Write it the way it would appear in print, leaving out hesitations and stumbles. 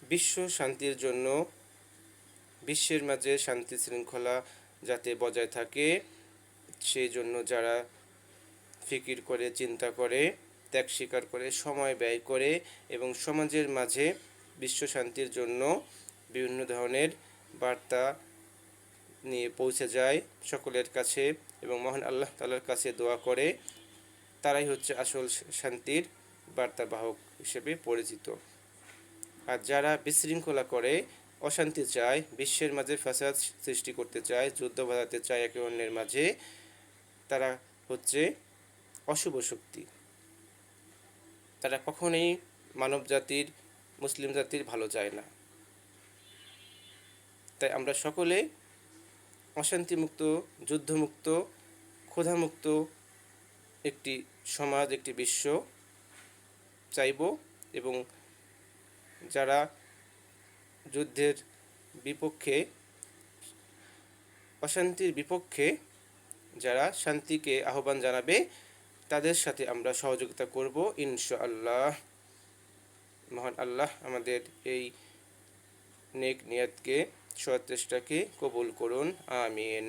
বিশ্ব শান্তির জন্য, বিশ্বের মাঝে শান্তি শৃঙ্খলা যাতে বজায় থাকে, সেই জন্য যারা ফিকির করে, চিন্তা করে, ত্যাগ স্বীকার করে, সময় ব্যয় করে এবং সমাজের মাঝে বিশ্ব শান্তির জন্য বিভিন্ন ধরনের বার্তা নিয়ে পৌঁছে যায় সকলের কাছে এবং মহান আল্লাহ তাআলার কাছে দোয়া করে, তারাই হচ্ছে আসল শান্তির বার্তাবাহক হিসেবে পরিচিত। আর যারা বিশৃঙ্খলা করে, অশান্তি চায়, বিশ্বের মাঝে ফাসাদ সৃষ্টি করতে চায়, যুদ্ধ বাঁধাতে চায় একে অন্যের মাঝে, তারা হচ্ছে অশুভ শক্তি। তারা কখনোই মানব জাতির, মুসলিম জাতির ভালো চায় না। তাই আমরা সকলে অশান্তিমুক্ত, যুদ্ধমুক্ত, ক্ষুধামুক্ত একটি সমাজ, একটি বিশ্ব চাইব এবং যারা যুদ্ধের বিপক্ষে, অশান্তির বিপক্ষে যারা শান্তিকে আহ্বান জানাবে, তাদের সাথে আমরা সহযোগিতা করব ইনশাআল্লাহ। মহান আল্লাহ আমাদের এই নেক নিয়াতকে, সৎ চেষ্টাকে কবুল করুন। আমিন।